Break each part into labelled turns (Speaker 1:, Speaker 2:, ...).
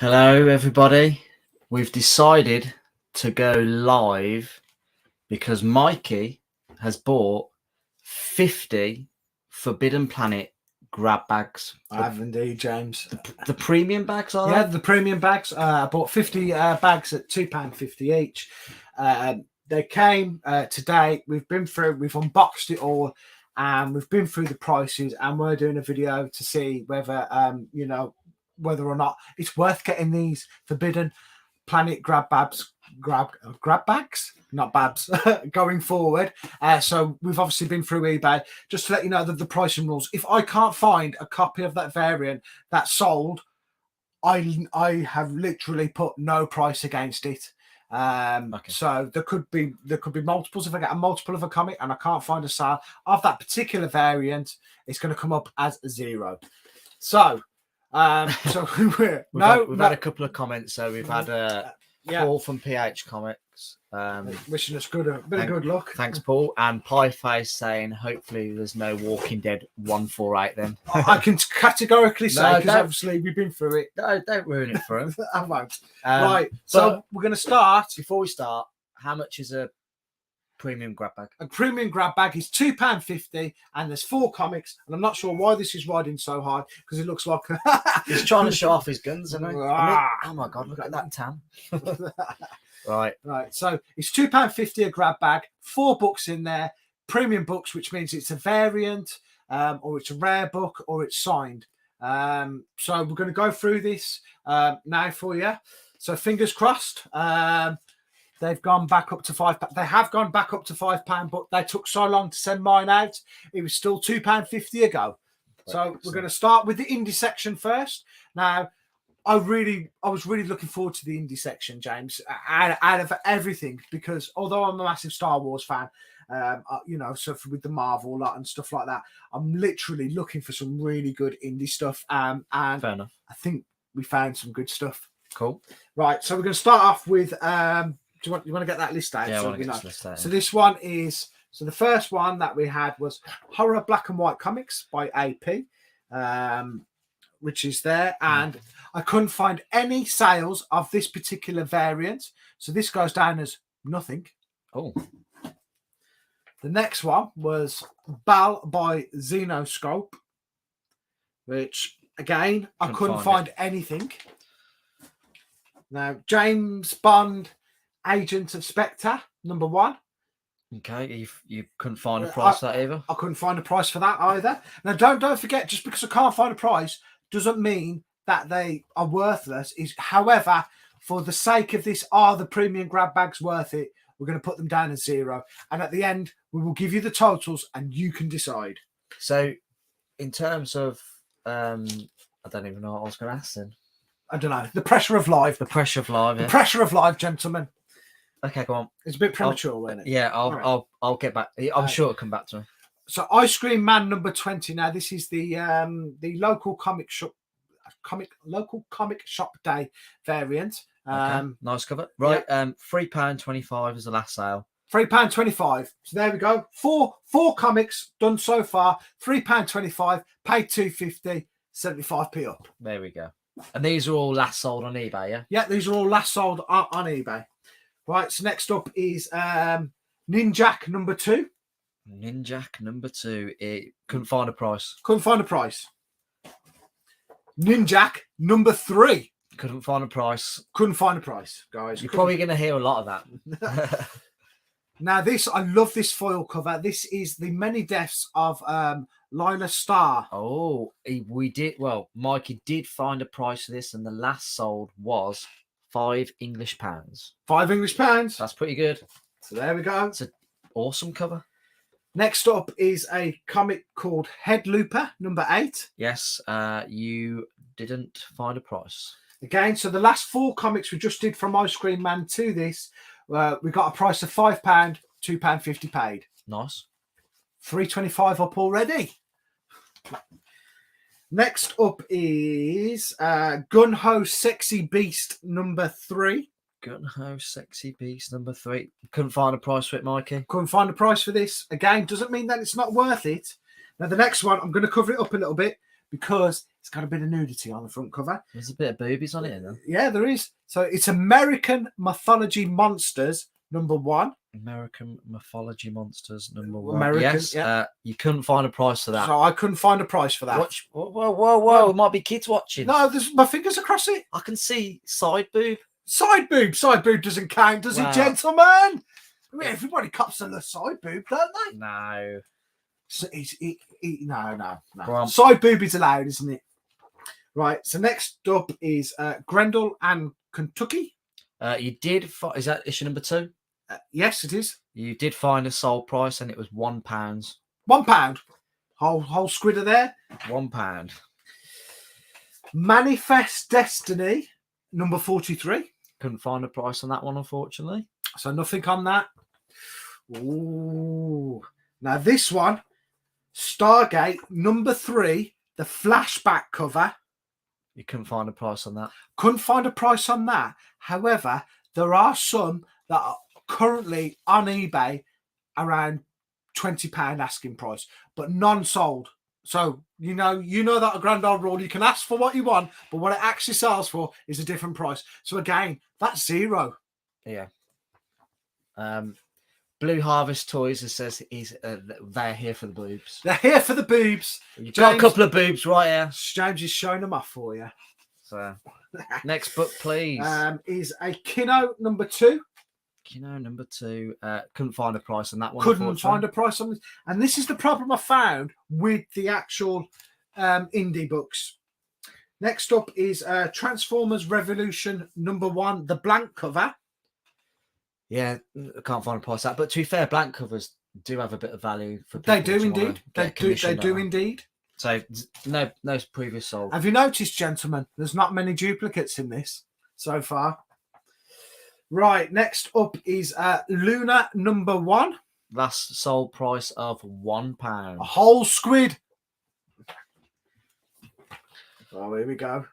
Speaker 1: Hello, everybody. We've decided to go live because Mikey has bought 50 Forbidden Planet grab bags.
Speaker 2: I have indeed, James.
Speaker 1: The premium bags, are
Speaker 2: Yeah,
Speaker 1: they?
Speaker 2: the premium bags. I bought 50 bags at £2.50 each. They came today. We've unboxed it all, and we've been through the prices, and we're doing a video to see whether whether or not it's worth getting these Forbidden Planet grab bags, not babs, going forward. So we've obviously been through eBay just to let you know that the pricing rules. If I can't find a copy of that variant that's sold, I have literally put no price against it.
Speaker 1: Okay.
Speaker 2: So there could be multiples. If I get a multiple of a comic and I can't find a sale of that particular variant, it's going to come up as a 0. So we've
Speaker 1: had a couple of comments. So we've had Paul from PH Comics
Speaker 2: wishing us a bit of good luck.
Speaker 1: Thanks, Paul. And Pieface saying hopefully there's no Walking Dead 148 then.
Speaker 2: I can categorically say, because
Speaker 1: No,
Speaker 2: obviously we've been through it.
Speaker 1: No, don't ruin it for him.
Speaker 2: I won't. Right, so we're going to start.
Speaker 1: Before we start, how much is a premium grab bag?
Speaker 2: A premium grab bag is £2.50, and there's 4 comics. And I'm not sure why this is riding so high, because it looks like
Speaker 1: he's trying to show off his guns, isn't he? Oh my god, look at that tan. Right.
Speaker 2: So it's £2.50 a grab bag, 4 books in there, premium books, which means it's a variant, or it's a rare book, or it's signed. So we're going to go through this now for you. So fingers crossed. They've gone back up to £5. They have gone back up to £5, but they took so long to send mine out. It was still £2.50 ago. So we're going to start with the indie section first. Now, I was really looking forward to the indie section, James, out of everything, because although I'm a massive Star Wars fan, so with the Marvel lot and stuff like that, I'm literally looking for some really good indie stuff. And
Speaker 1: fair enough.
Speaker 2: I think we found some good stuff.
Speaker 1: Cool.
Speaker 2: Right, so we're going to start off with. Do you want to get that list out?
Speaker 1: Yeah,
Speaker 2: so
Speaker 1: I want to get this list out.
Speaker 2: So this one is. So the first one that we had was Horror Black and White Comics by AP, which is there, and I couldn't find any sales of this particular variant, so this goes down as nothing.
Speaker 1: Oh.
Speaker 2: The next one was Bal by Xenoscope, which again I couldn't find anything. Now James Bond, Agent of Spectre, #1.
Speaker 1: Okay, you couldn't find a price for that either?
Speaker 2: I couldn't find a price for that either. Now, don't forget, just because I can't find a price doesn't mean that they are worthless. However, for the sake of this, are the premium grab bags worth it? We're going to put them down as 0. And at the end, we will give you the totals and you can decide.
Speaker 1: So, in terms of, I don't even know what I was going to ask then.
Speaker 2: I don't know. The pressure of life.
Speaker 1: The pressure of life.
Speaker 2: The pressure of life, gentlemen.
Speaker 1: Okay, go on.
Speaker 2: It's a bit premature, wasn't it?
Speaker 1: Yeah, I'll get back. I'm sure it'll come back to me.
Speaker 2: So, Ice Cream Man #20. Now, this is the local comic shop day variant.
Speaker 1: Okay, nice cover. Right, yeah. £3.25 is the last sale.
Speaker 2: £3.25. So there we go. Four comics done so far. £3.25. Paid £2.50. 75p up.
Speaker 1: There we go. And these are all last sold on eBay, yeah?
Speaker 2: Yeah, these are all last sold on eBay. Right, so next up is Ninjak #2.
Speaker 1: Ninjak #2. It couldn't find a price.
Speaker 2: Couldn't find a price. Ninjak #3.
Speaker 1: Couldn't find a price.
Speaker 2: Couldn't find a price, guys.
Speaker 1: You're probably going to hear a lot of that.
Speaker 2: Now, I love this foil cover. This is the Many Deaths of Lila Starr.
Speaker 1: Oh, Mikey did find a price for this, and the last sold was £5 English.
Speaker 2: £5 English.
Speaker 1: That's pretty good.
Speaker 2: So there we go.
Speaker 1: It's an awesome cover.
Speaker 2: Next up is a comic called Head Looper #8.
Speaker 1: Yes, you didn't find a price.
Speaker 2: Again, so the last 4 comics we just did from Ice Cream Man to this, we got a price of £5, £2.50 paid.
Speaker 1: Nice.
Speaker 2: £3.25 up already. Next up is Gun Ho Sexy Beast #3.
Speaker 1: Gun Ho Sexy Beast #3. Couldn't find a price for it, Mikey.
Speaker 2: Couldn't find a price for this. Again, doesn't mean that it's not worth it. Now, the next one, I'm going to cover it up a little bit because It's got a bit of nudity on the front cover.
Speaker 1: There's a bit of boobies on it, isn't there?
Speaker 2: Yeah, there is. So it's American Mythology Monsters #1.
Speaker 1: American Mythology Monsters #1.
Speaker 2: American,
Speaker 1: Yes.
Speaker 2: yeah.
Speaker 1: You couldn't find a price for that.
Speaker 2: So I couldn't find a price for that.
Speaker 1: Watch. Whoa. It might be kids watching.
Speaker 2: No, there's my fingers across it.
Speaker 1: I can see side boob.
Speaker 2: Side boob. Side boob doesn't count, does
Speaker 1: Wow.
Speaker 2: it, gentlemen? I mean, everybody cops on the side boob, don't they?
Speaker 1: No.
Speaker 2: So no.
Speaker 1: Go on.
Speaker 2: Side boob is allowed, isn't it? Right. So next up is Grendel and Kentucky.
Speaker 1: You did. Is that issue #2?
Speaker 2: Yes, it is.
Speaker 1: You did find a sold price, and it was £1.
Speaker 2: £1. Whole squidder there.
Speaker 1: £1.
Speaker 2: Manifest Destiny #43.
Speaker 1: Couldn't find a price on that one, unfortunately.
Speaker 2: So nothing on that. Ooh. Now this one, Stargate #3, the flashback cover.
Speaker 1: You couldn't find a price on that.
Speaker 2: Couldn't find a price on that. However, there are some that are currently on eBay around £20 asking price, but non-sold. So you know that a grand old rule, you can ask for what you want, but what it actually sells for is a different price. So again, that's zero.
Speaker 1: Yeah. Blue Harvest Toys says they're here for the boobs.
Speaker 2: They're here for the boobs.
Speaker 1: You've got a
Speaker 2: James-
Speaker 1: couple of boobs right here.
Speaker 2: James is showing them off for you.
Speaker 1: So next book, please.
Speaker 2: Is a Kino #2.
Speaker 1: Kino #2. Couldn't find a price on that one.
Speaker 2: Couldn't find a price on this. And this is the problem I found with the actual indie books. Next up is Transformers Revolution #1, the blank cover.
Speaker 1: Yeah, I can't find a price on that. But to be fair, blank covers do have a bit of value for people.
Speaker 2: They do
Speaker 1: to wanna
Speaker 2: indeed.
Speaker 1: get a
Speaker 2: They
Speaker 1: commission
Speaker 2: do
Speaker 1: on.
Speaker 2: indeed.
Speaker 1: So no previous sold.
Speaker 2: Have you noticed, gentlemen? There's not many duplicates in this so far. Right, next up is Luna #1.
Speaker 1: Last sold price of £1.
Speaker 2: A whole squid. Oh, here we go.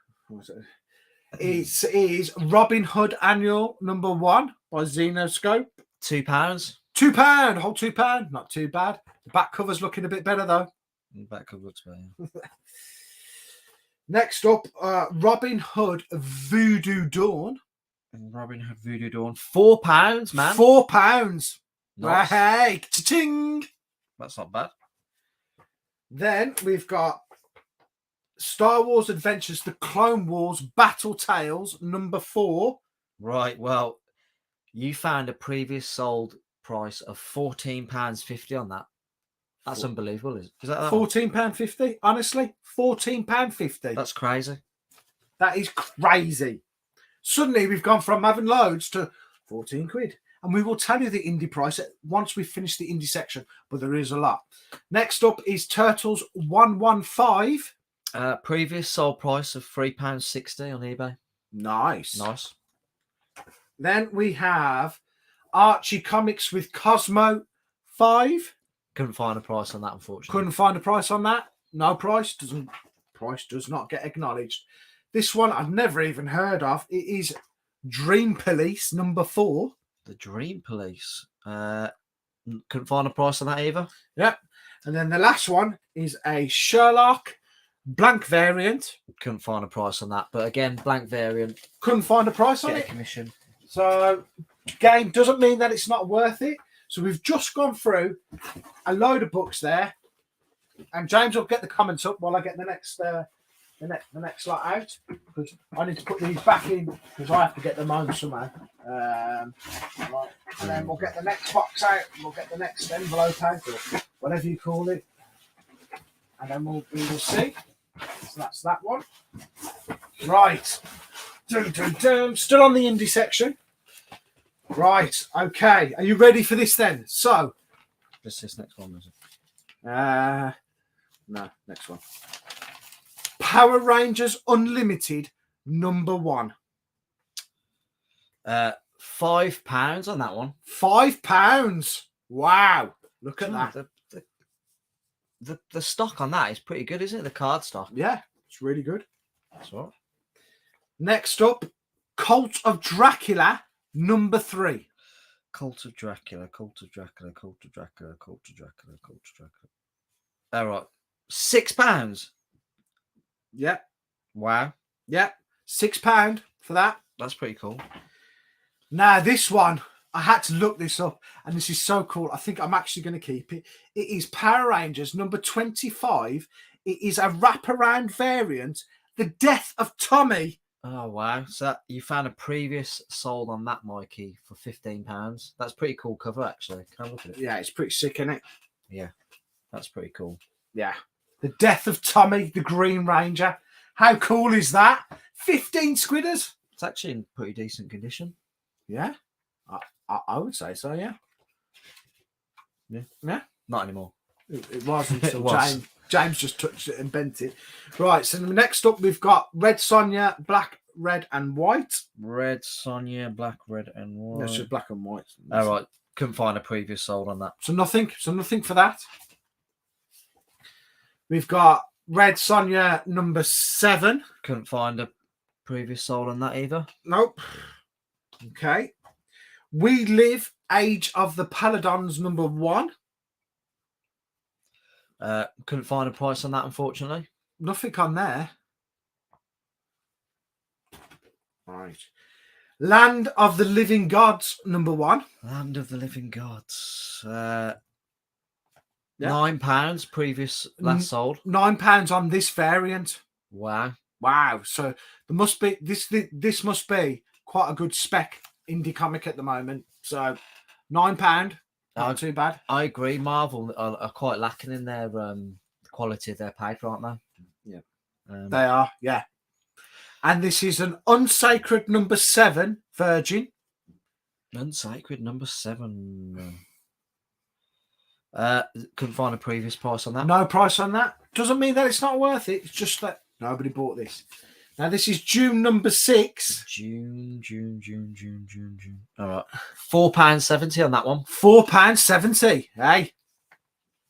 Speaker 2: It is Robin Hood Annual #1 by Xenoscope.
Speaker 1: £2.
Speaker 2: £2, whole £2. Not too bad. The back cover's looking a bit better though.
Speaker 1: Back cover looks better.
Speaker 2: Next up, Robin Hood Voodoo Dawn.
Speaker 1: Robin Hood Voodoo Dawn. £4, man.
Speaker 2: £4.
Speaker 1: Nice.
Speaker 2: Hey, cha-ching.
Speaker 1: That's not bad.
Speaker 2: Then we've got Star Wars Adventures, The Clone Wars Battle Tales #4.
Speaker 1: Right. Well, you found a previous sold price of £14.50 on that. That's unbelievable. Is that that one?
Speaker 2: £14.50? Honestly, £14.50.
Speaker 1: That's crazy.
Speaker 2: That is crazy. Suddenly we've gone from having loads to 14 quid. And we will tell you the indie price once we finish the indie section, but there is a lot. Next up is Turtles 115.
Speaker 1: Previous sold price of £3.60 on eBay.
Speaker 2: Nice. Then we have Archie Comics with Cosmo 5.
Speaker 1: Couldn't find a price on that, unfortunately.
Speaker 2: Couldn't find a price on that. No price. Price does not get acknowledged. This one I've never even heard of. It is Dream Police #4.
Speaker 1: The Dream Police. Couldn't find a price on that either.
Speaker 2: Yep. And then the last one is a Sherlock blank variant.
Speaker 1: Couldn't find a price on that. But again, blank variant.
Speaker 2: Couldn't find a price on
Speaker 1: Get a
Speaker 2: it.
Speaker 1: commission.
Speaker 2: So, game doesn't mean that it's not worth it. So we've just gone through a load of books there, and James will get the comments up while I get the next lot out, because I need to put these back in because I have to get them home somehow. Right. And then we'll get the next box out, and we'll get the next envelope out, or whatever you call it, and then we will see. So that's that one. Right. Dun, dun, dun. Still on the indie section. Right. Okay. Are you ready for this then? So.
Speaker 1: Just this next one, is it?
Speaker 2: No, next one. Power Rangers Unlimited #1.
Speaker 1: £5 on that one.
Speaker 2: £5. Wow. Look at that.
Speaker 1: The stock on that is pretty good, isn't it? The card stock.
Speaker 2: Yeah, it's really good.
Speaker 1: That's right.
Speaker 2: Next up, Cult of Dracula #3.
Speaker 1: Cult of Dracula. All right. £6.
Speaker 2: Yep.
Speaker 1: Wow,
Speaker 2: Yep. £6 for that.
Speaker 1: that's pretty cool.
Speaker 2: Now, this one, I had to look this up, and this is so cool. I think I'm actually going to keep it. It is Power Rangers number 25. It is a wraparound variant, The Death of Tommy.
Speaker 1: Oh wow! So you found a previous sold on that, Mikey, for £15. That's pretty cool cover, actually. Can I look at it?
Speaker 2: Yeah, it's pretty sick, isn't it?
Speaker 1: Yeah, that's pretty cool.
Speaker 2: Yeah. The Death of Tommy, the Green Ranger. How cool is that? 15 squidders.
Speaker 1: It's actually in pretty decent condition.
Speaker 2: Yeah. I would say so, yeah.
Speaker 1: Yeah. Not anymore.
Speaker 2: It wasn't until
Speaker 1: It was.
Speaker 2: James just touched it and bent it. Right, so next up we've got Red Sonja, Black, Red and White.
Speaker 1: Red Sonja, black, red, and white.
Speaker 2: That's just black and white.
Speaker 1: All right. Couldn't find a previous sold on that.
Speaker 2: So nothing for that. We've got Red Sonja number 7.
Speaker 1: Couldn't find a previous sold on that either.
Speaker 2: Nope. Okay. We Live, Age of the Paladins number 1.
Speaker 1: Couldn't find a price on that, unfortunately.
Speaker 2: Nothing on there. Right. Land of the Living Gods number 1.
Speaker 1: Land of the Living Gods.
Speaker 2: Yeah.
Speaker 1: £9 previous last sold.
Speaker 2: £9 on this variant.
Speaker 1: Wow.
Speaker 2: Wow. So there must be this must be quite a good spec indie comic at the moment. So £9. Not too bad.
Speaker 1: I agree. Marvel are quite lacking in their quality of their paper, aren't they?
Speaker 2: Yeah. They are, yeah. And this is an Unsacred number 7 Virgin.
Speaker 1: Unsacred number 7. Couldn't find a previous price on that.
Speaker 2: No price on that. Doesn't mean that it's not worth it. It's just that nobody bought this. Now this is June number 6.
Speaker 1: June. All right. £4.70 on that one.
Speaker 2: £4.70. Hey,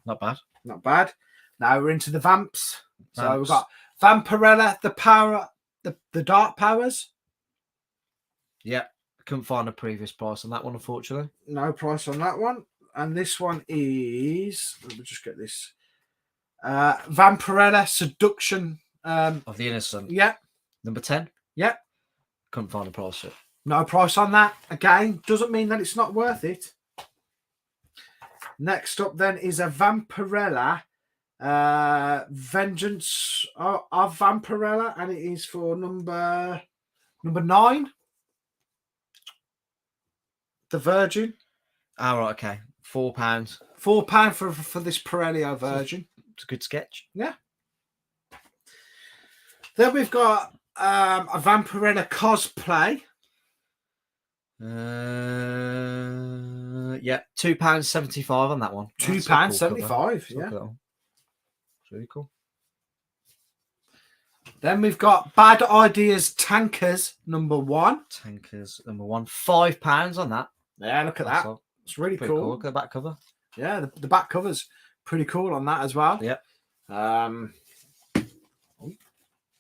Speaker 1: Not bad.
Speaker 2: not bad. Now we're into the vamps. So we've got Vampirella, the Dark Powers.
Speaker 1: Yeah. Couldn't find a previous price on that one, unfortunately.
Speaker 2: No price on that one. And this one is, let me just get this. Vampirella Seduction.
Speaker 1: Of the Innocent.
Speaker 2: Yeah.
Speaker 1: Number 10.
Speaker 2: Yeah.
Speaker 1: Couldn't find a price yet.
Speaker 2: No price on that. Again, doesn't mean that it's not worth it. Next up then is a Vampirella Vengeance of Vampirella, and it is for number 9. The Virgin.
Speaker 1: All right, okay. £4.
Speaker 2: £4 for this Pirello Virgin.
Speaker 1: It's a good sketch.
Speaker 2: Yeah. Then we've got a Vampirella cosplay.
Speaker 1: Yeah, £2.75 on that one.
Speaker 2: £2.75.
Speaker 1: Yeah,
Speaker 2: Yeah.
Speaker 1: it's really cool.
Speaker 2: Then we've got Bad Ideas Tankers number 1.
Speaker 1: Tankers number 1, £5 on that.
Speaker 2: Yeah, look at that. It's really
Speaker 1: Pretty
Speaker 2: cool.
Speaker 1: Look at the back cover.
Speaker 2: Yeah, the back cover's pretty cool on that as well.
Speaker 1: Yeah.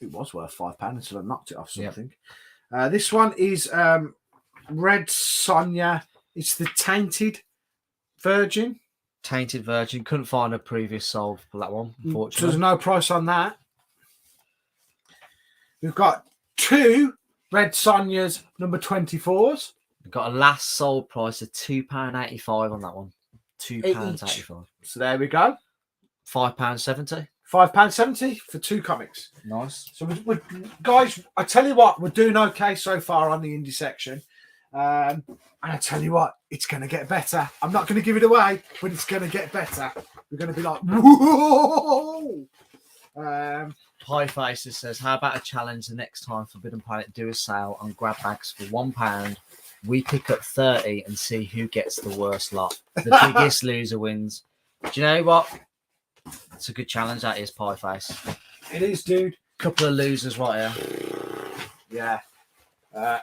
Speaker 2: It was worth £5 until I knocked it off something. Yep. This one is Red Sonja. It's the Tainted Virgin.
Speaker 1: Tainted Virgin. Couldn't find a previous sold for that one, unfortunately.
Speaker 2: So there's no price on that. We've got 2 Red Sonjas number 24s.
Speaker 1: We've got a last sold price of £2.85 on that one. £2.85.
Speaker 2: So there we go.
Speaker 1: £5.70.
Speaker 2: £5.70 for 2 comics.
Speaker 1: Nice.
Speaker 2: So we're guys, I tell you what, we're doing okay so far on the indie section. And I tell you what, it's going to get better. I'm not going to give it away, but it's going to get better. We're going to be like, whoa!
Speaker 1: Pie Faces says, how about a challenge the next time Forbidden Planet do a sale on grab bags for £1? We pick up 30 and see who gets the worst lot. The biggest loser wins. Do you know what? It's a good challenge, that is, Pie Face.
Speaker 2: It is, dude.
Speaker 1: Couple of losers right here.
Speaker 2: Yeah.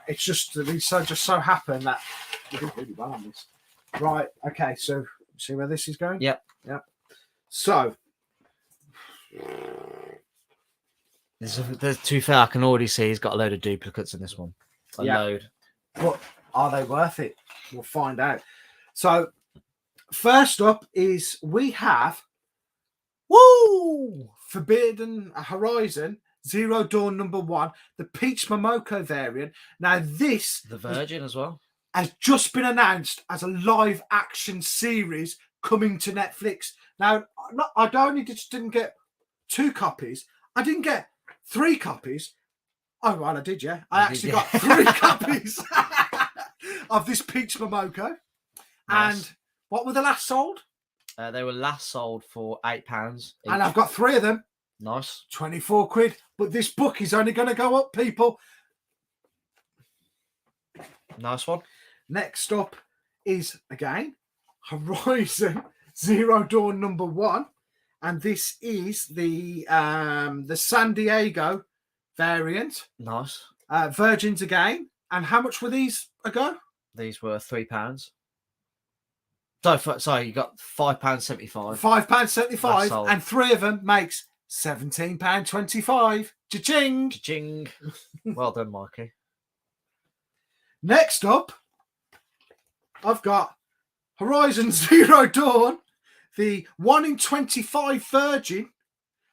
Speaker 2: It's just so happened that we did really well on this. Right. Okay. So see where this is going?
Speaker 1: Yep.
Speaker 2: So
Speaker 1: there's too fair. I can already see he's got a load of duplicates in this one. A load.
Speaker 2: But are they worth it? We'll find out. So first up is we have Forbidden Horizon Zero Dawn #1, the Peach Momoko variant. Now, this
Speaker 1: The Virgin as well.
Speaker 2: has just been announced as a live action series coming to Netflix. Now, I only just didn't get 2 copies. I didn't get 3 copies. Oh, well, I did, yeah. I actually got 3 copies of this Peach Momoko.
Speaker 1: Nice.
Speaker 2: And what were the last sold?
Speaker 1: They were last sold for £8.
Speaker 2: And I've got 3 of them.
Speaker 1: Nice.
Speaker 2: 24 quid. But this book is only going to go up, people.
Speaker 1: Nice one.
Speaker 2: Next up is, again, Horizon Zero Dawn #1. And this is the San Diego variant.
Speaker 1: Nice.
Speaker 2: Virgins again. And how much were these ago?
Speaker 1: These were £3. Sorry, you got £5.75.
Speaker 2: £5.75, and 3 of them makes £17.25. Cha-ching!
Speaker 1: Cha-ching. Well done, Mikey.
Speaker 2: Next up, I've got Horizon Zero Dawn, the 1 in 25 Virgin.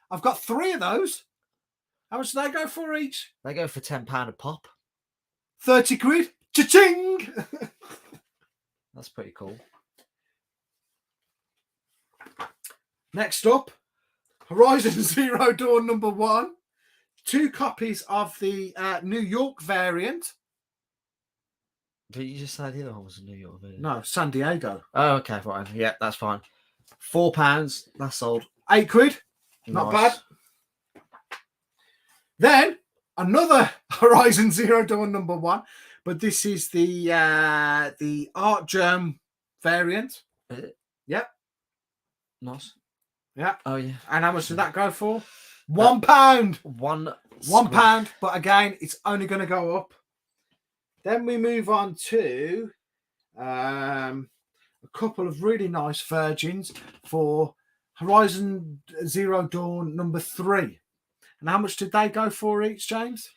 Speaker 2: I've got 3 of those. How much do they go for each?
Speaker 1: They go for £10 a pop.
Speaker 2: 30 quid. Cha-ching!
Speaker 1: That's pretty cool.
Speaker 2: Next up, Horizon Zero Dawn #1. 2 copies of the New York variant.
Speaker 1: Did you just say the other one was a New York video?
Speaker 2: No, San Diego.
Speaker 1: Oh, okay, fine. Yeah, that's fine. £4. That's sold.
Speaker 2: 8 quid. Not bad. Then another Horizon Zero Dawn #1, but this is the Art Germ variant.
Speaker 1: Is it?
Speaker 2: Yep.
Speaker 1: Nice.
Speaker 2: Yeah.
Speaker 1: Oh yeah.
Speaker 2: And how much did that go for? £1.
Speaker 1: £1.
Speaker 2: But again, it's only going to go up. Then we move on to a couple of really nice Virgins for Horizon Zero Dawn #3. And how much did they go for each, James?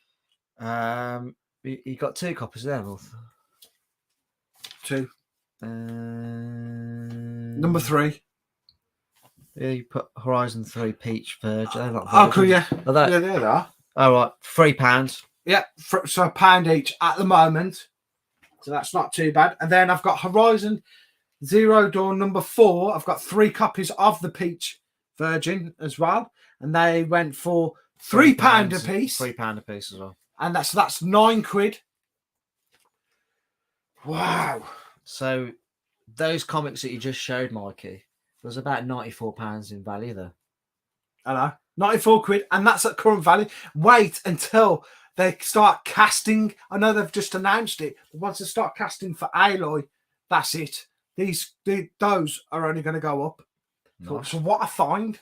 Speaker 1: You got 2 copies there, Wolf.
Speaker 2: 2. #3.
Speaker 1: Yeah, you put Horizon 3 Peach Virgin. They're not
Speaker 2: Oh, cool,
Speaker 1: Virgins.
Speaker 2: yeah.
Speaker 1: Are they?
Speaker 2: Yeah, there they are.
Speaker 1: Oh, right. £3.
Speaker 2: Yeah, so £1 each at the moment. So that's not too bad. And then I've got Horizon Zero Dawn #4. I've got 3 copies of the Peach Virgin as well. And they went for £3 a piece.
Speaker 1: £3 a piece as well.
Speaker 2: And that's 9 quid. Wow.
Speaker 1: So those comics that you just showed, Mikey, was about £94 in value there.
Speaker 2: I know. 94 quid. And that's at current value. Wait until they start casting. I know they've just announced it. But once they start casting for Aloy, that's it. Those are only going to go up.
Speaker 1: Nice.
Speaker 2: So what I find.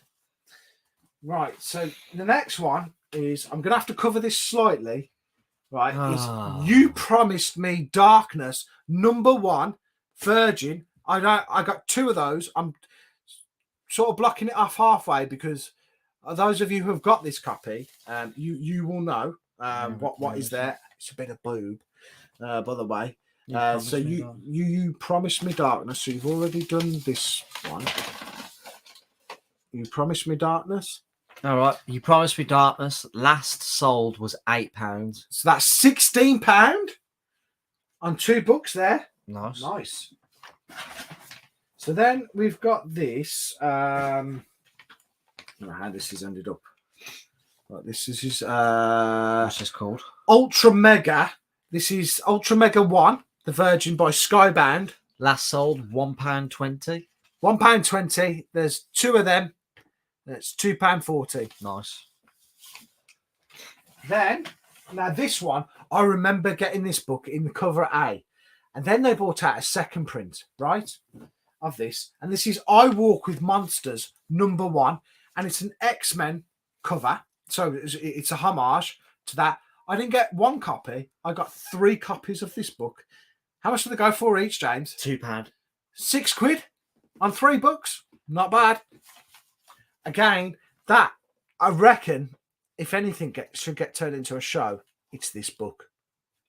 Speaker 2: Right. So the next one is, I'm going to have to cover this slightly. Right. Is You Promised Me Darkness #1 Virgin. I got 2 of those. I'm sort of blocking it off halfway because those of you who have got this copy, you will know what is there. It's a bit of boob, by the way. So you Promised Me Darkness. So you've already done this one. You Promised Me Darkness.
Speaker 1: All right. You Promised Me Darkness. Last sold was £8.
Speaker 2: So that's £16 on 2 books there.
Speaker 1: Nice.
Speaker 2: Nice. So then we've got this. I don't know how this has ended up. But this is
Speaker 1: What's this called?
Speaker 2: Ultra Mega. This is Ultra Mega 1, The Virgin by Skybound.
Speaker 1: Last sold £1.20.
Speaker 2: £1.20. There's 2 of them. That's £2.40.
Speaker 1: Nice.
Speaker 2: Then, now this one, I remember getting this book in the cover A. And then they brought out a second print, right, of this. And this is I Walk with Monsters #1. And it's an X-Men cover. So it's a homage to that. I didn't get 1 copy. I got 3 copies of this book. How much do they go for each, James?
Speaker 1: £2.
Speaker 2: 6 quid on 3 books. Not bad. Again, that, I reckon, if anything should get turned into a show, it's this book.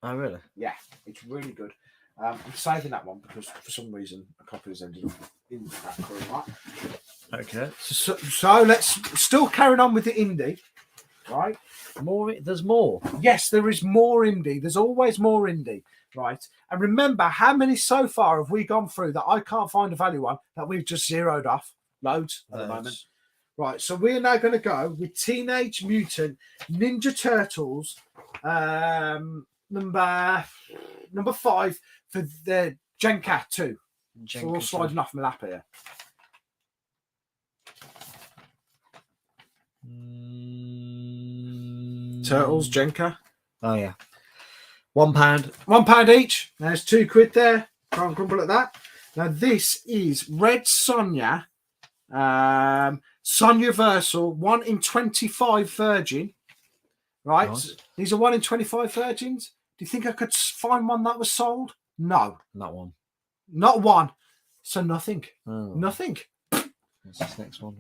Speaker 1: Oh, really?
Speaker 2: Yeah, it's really good. I'm saving that one because for some reason a copy has ended up in that current lot.
Speaker 1: Okay.
Speaker 2: So let's still carrying on with the indie, right?
Speaker 1: More. There's more.
Speaker 2: Yes, there is more indie. There's always more indie, right? And remember, how many so far have we gone through that I can't find a value on that we've just zeroed off? Loads at the moment. Right, so we're now going to go with Teenage Mutant Ninja Turtles, number 5 for the Gencat 2. So we're all sliding off my lap here. Turtles, Genka.
Speaker 1: Oh yeah. £1.
Speaker 2: £1 each. There's £2 there. Can't grumble at that. Now this is Red Sonja. Sonya Versal, 1 in 25 virgin. Right?
Speaker 1: Nice.
Speaker 2: These are 1 in 25 virgins. Do you think I could find one that was sold? No.
Speaker 1: Not one.
Speaker 2: Not one. So nothing.
Speaker 1: Oh.
Speaker 2: Nothing.
Speaker 1: What's this next one?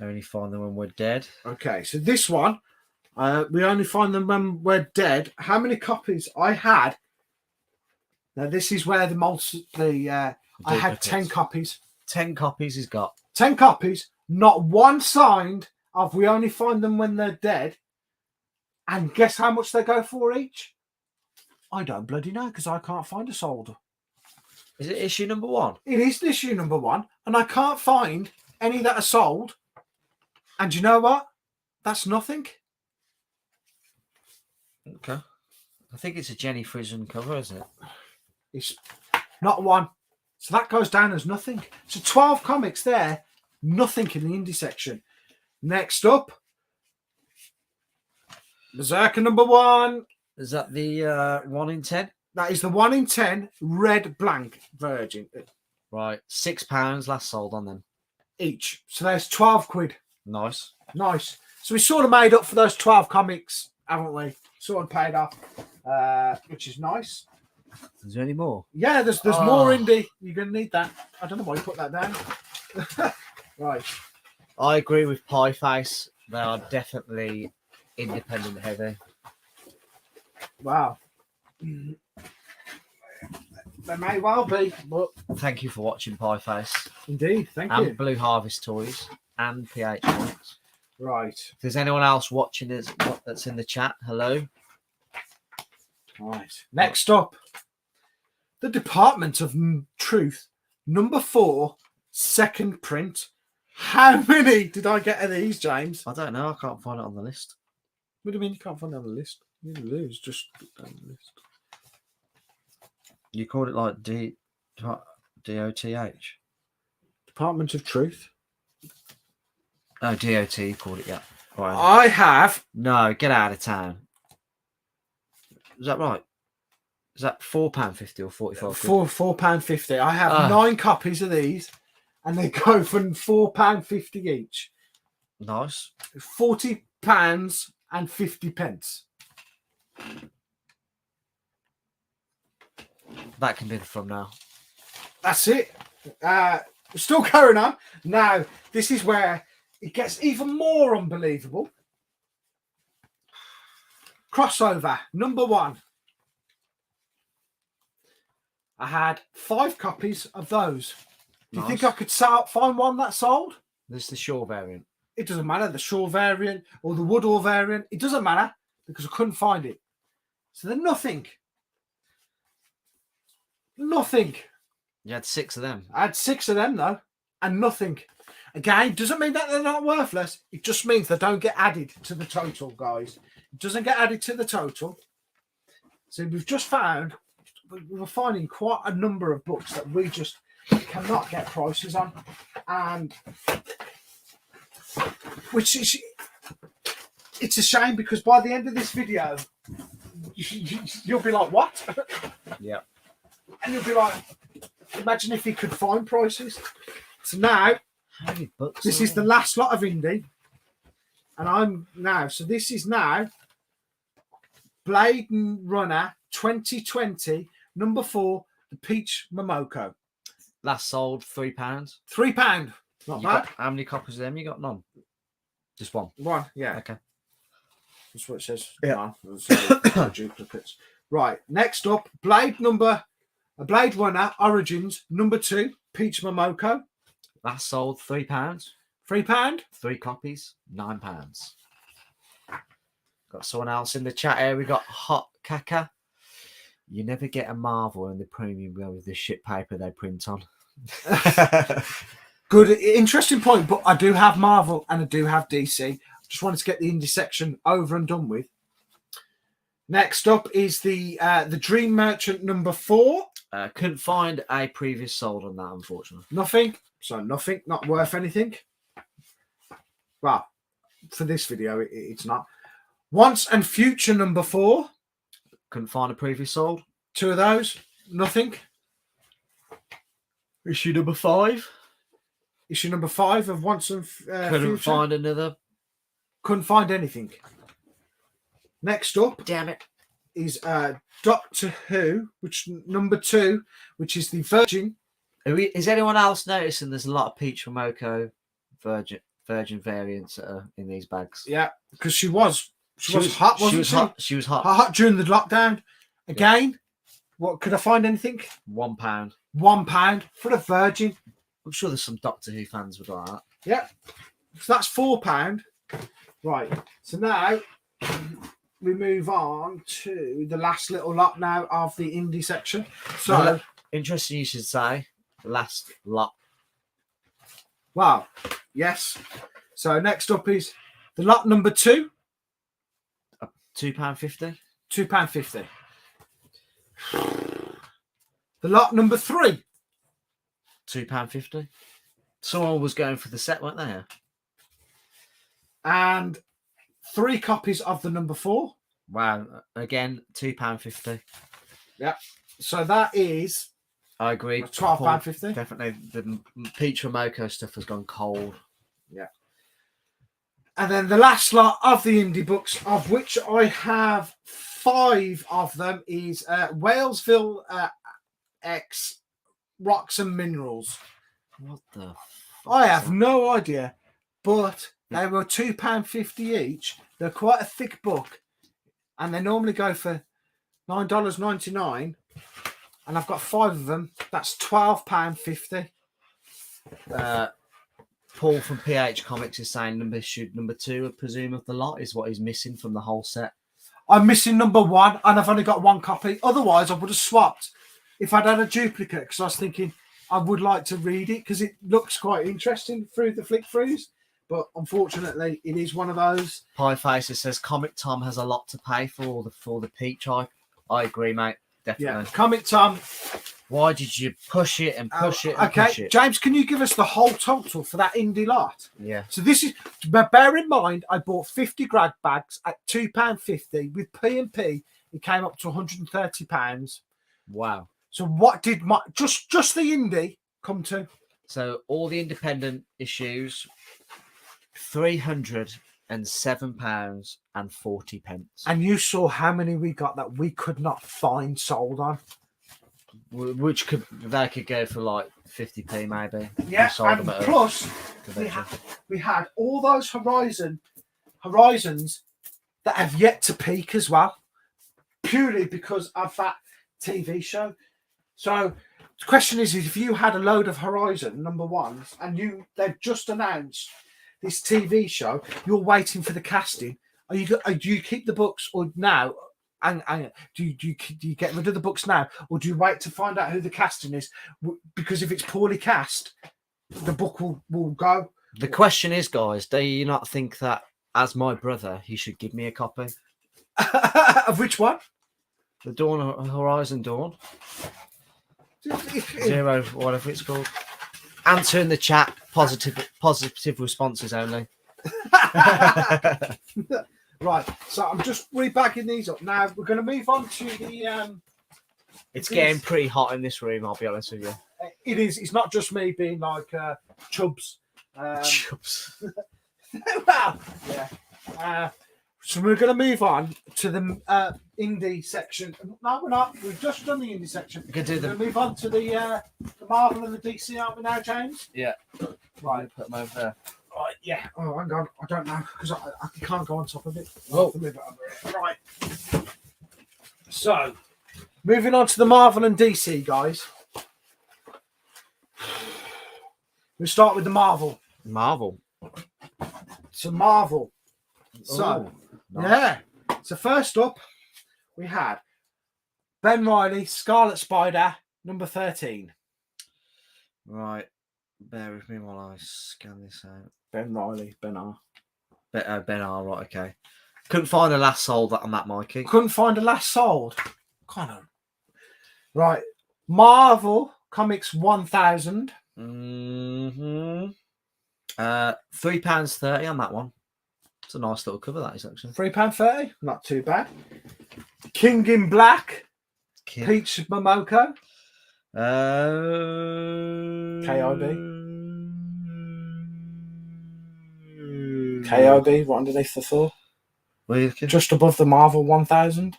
Speaker 1: I only find them when we're dead.
Speaker 2: Okay, so this one, we only find them when we're dead. How many copies I had? Now this is where I had 10 copies.
Speaker 1: 10 copies he's got.
Speaker 2: 10 copies, not one signed of we only find them when they're dead. And guess how much they go for each? I don't bloody know because I can't find a sold.
Speaker 1: Is it issue number 1?
Speaker 2: It is issue number 1, and I can't find any that are sold. And you know what? That's nothing.
Speaker 1: Okay. I think it's a Jenny Frison cover, isn't it?
Speaker 2: It's not one. So that goes down as nothing. So 12 comics there, nothing in the indie section. Next up, Berserker number 1.
Speaker 1: Is that the 1 in 10?
Speaker 2: That is the 1 in 10 red blank virgin.
Speaker 1: Right. £6 last sold on them.
Speaker 2: Each. So there's £12.
Speaker 1: Nice.
Speaker 2: Nice. So we sort of made up for those 12 comics, haven't we? Sort of paid off, which is nice.
Speaker 1: Is there any more?
Speaker 2: Yeah, there's more indie. You're going to need that. I don't know why you put that down. Right.
Speaker 1: I agree with Pie Face. They are definitely independent heavy.
Speaker 2: Wow. They may well be, but
Speaker 1: Thank you for watching Pie Face.
Speaker 2: indeed, thank
Speaker 1: And
Speaker 2: you.
Speaker 1: Blue Harvest Toys and PH Comics.
Speaker 2: Right.
Speaker 1: If there's anyone else watching this that's in the chat, hello.
Speaker 2: Right. Next up, the Department of Truth, number 4, second print. How many did I get of these, James?
Speaker 1: I don't know. I can't find it on the list.
Speaker 2: What do you mean you can't find it on the list? You lose. Just put down the list.
Speaker 1: You called it like DOTH.
Speaker 2: Department of Truth.
Speaker 1: Oh, DOT. You called it, yeah. Right.
Speaker 2: I have.
Speaker 1: No, get out of town. Is that right? Is that £4.50 or £45?
Speaker 2: £4.50. I have 9 copies of these, and they go for £4.50 each.
Speaker 1: Nice.
Speaker 2: £40 and 50 pence.
Speaker 1: That can be the from now.
Speaker 2: That's it. We're still carrying on. Now, this is where it gets even more unbelievable. Crossover, number 1. I had 5 copies of those. Do you think I could find one that sold?
Speaker 1: This is the Shaw variant.
Speaker 2: It doesn't matter. The Shaw variant or the Woodall variant. It doesn't matter because I couldn't find it. So they're nothing. Nothing.
Speaker 1: You had 6 of them.
Speaker 2: I had 6 of them though, and nothing. Again, doesn't mean that they're not worthless. It just means they don't get added to the total, guys. It doesn't get added to the total. So we've just found, we were finding quite a number of books that we just cannot get prices on, and which is, it's a shame because by the end of this video, you'll be like, what?
Speaker 1: Yeah.
Speaker 2: And you'll be like, imagine if he could find prices. So now,
Speaker 1: How many books?
Speaker 2: this is the last lot of indie. And so this is now Blade Runner 2020, number 4, the Peach Momoko.
Speaker 1: Last sold £3.
Speaker 2: £3. Not
Speaker 1: You
Speaker 2: bad.
Speaker 1: got, how many copies of them? You got none. Just one.
Speaker 2: One, yeah.
Speaker 1: Okay.
Speaker 2: That's what it says.
Speaker 1: Yeah.
Speaker 2: No duplicates. Right. Next up, Blade Runner Origins number 2, Peach Momoko.
Speaker 1: Last sold £3.
Speaker 2: £3.
Speaker 1: 3 copies, £9. Got someone else in the chat here. We got Hot Kaka. You never get a Marvel in the premium with the shit paper they print on.
Speaker 2: Good, interesting point. But I do have Marvel and I do have DC. Just wanted to get the indie section over and done with. Next up is the Dream Merchant number 4.
Speaker 1: Couldn't find a previous sold on that, unfortunately.
Speaker 2: Nothing. So nothing, not worth anything. Well, for this video, it's not. Once and Future number 4.
Speaker 1: Couldn't find a previous sold.
Speaker 2: 2 of those. Nothing.
Speaker 1: Issue number 5.
Speaker 2: Issue number 5 of Once and
Speaker 1: Couldn't
Speaker 2: Future.
Speaker 1: find another.
Speaker 2: Couldn't find anything. Next up,
Speaker 1: Damn it,
Speaker 2: is Doctor Who, which number 2, which is the Virgin.
Speaker 1: Is anyone else noticing there's a lot of Peach Momoko Virgin variants that are in these bags?
Speaker 2: Yeah, because she was hot, wasn't she?
Speaker 1: She was hot.
Speaker 2: Hot during the lockdown. Again, what could I find anything?
Speaker 1: £1.
Speaker 2: £1 for a Virgin.
Speaker 1: I'm sure there's some Doctor Who fans would like that.
Speaker 2: Yeah, so that's £4. Right. So now we move on to the last little lot now of the indie section. So
Speaker 1: interesting, you should say. Last lot.
Speaker 2: Wow. Yes. So next up is the lot number 2.
Speaker 1: £2.50.
Speaker 2: £2.50. The lot number 3.
Speaker 1: £2.50. Someone was going for the set, weren't they?
Speaker 2: And 3 copies of the number 4.
Speaker 1: Wow. Again, £2.50.
Speaker 2: Yeah. So that is,
Speaker 1: I agree.
Speaker 2: £12.50.
Speaker 1: Definitely. The Peach Momoko stuff has gone cold.
Speaker 2: Yeah. And then the last lot of the indie books, of which I have 5 of them, is Walesville X Rocks and Minerals.
Speaker 1: What the fuck?
Speaker 2: I have no idea, but they were £2.50 each. They're quite a thick book, and they normally go for $9.99. And I've got 5 of them. That's £12.50.
Speaker 1: Paul from PH Comics is saying number 2, I presume, of the lot is what he's missing from the whole set.
Speaker 2: I'm missing number 1, and I've only got 1 copy. Otherwise, I would have swapped if I'd had a duplicate, because I was thinking I would like to read it because it looks quite interesting through the flick throughs. But unfortunately, it is one of those.
Speaker 1: Pie Facer says Comic Tom has a lot to pay for the Peach. I agree, mate. Definitely.
Speaker 2: Yeah, Comic Tom.
Speaker 1: Why did you push it and push it and
Speaker 2: okay,
Speaker 1: push it?
Speaker 2: James, can you give us the whole total for that indie lot?
Speaker 1: Yeah.
Speaker 2: So this is, but bear in mind, I bought 50 grad bags at £2.50 with P&P. It came up to £130.
Speaker 1: Wow.
Speaker 2: So what did my just the indie come to?
Speaker 1: So all the independent issues, £307.40.
Speaker 2: And you saw how many we got that we could not find sold on.
Speaker 1: Which they could go for like 50p maybe.
Speaker 2: Yeah,
Speaker 1: sold
Speaker 2: and
Speaker 1: them at
Speaker 2: plus we had all those horizons that have yet to peak as well, purely because of that TV show. So the question is if you had a load of Horizon number 1s and they've just announced this TV show, you're waiting for the casting. Do you keep the books or now? And do you get rid of the books now, or do you wait to find out who the casting is? Because if it's poorly cast, the book will go.
Speaker 1: The question is, guys, do you not think that as my brother, he should give me a copy
Speaker 2: of which one?
Speaker 1: The Horizon Dawn. 0, whatever it's called. Answer in the chat. Positive responses only.
Speaker 2: Right, so I'm just rebagging these up now. We're going to move on to the.
Speaker 1: It's getting pretty hot in this room. I'll be honest with you.
Speaker 2: It is. It's not just me being like chubs.
Speaker 1: Chubs.
Speaker 2: Well, yeah. So we're going to move on to the indie section. No, we're not. We've just done the indie section.
Speaker 1: We're going
Speaker 2: to move on to the Marvel and the DC, aren't we now, James?
Speaker 1: Yeah.
Speaker 2: Right.
Speaker 1: Put them over there.
Speaker 2: Right, yeah. Oh, hang on. I don't know because I can't go on top of it.
Speaker 1: Whoa.
Speaker 2: Right. So, moving on to the Marvel and DC, guys. We'll start with the Marvel.
Speaker 1: Marvel.
Speaker 2: So Marvel. So,
Speaker 1: Ooh, nice.
Speaker 2: yeah. So first up, we had Ben Riley, Scarlet Spider, number 13.
Speaker 1: Right. Bear with me while I scan this out.
Speaker 2: Ben Riley, Ben R.
Speaker 1: Ben R. Right. Okay. Couldn't find the last sold on that, Mikey.
Speaker 2: Couldn't find a last sold. Kind of. Right. Marvel Comics 1000.
Speaker 1: Mm-hmm. £3.30 on that one. It's a nice little cover, that is actually.
Speaker 2: £3.30. Not too bad. King in Black. Peach Momoko. KID. KID, what underneath the Thor? Just above the Marvel 1000.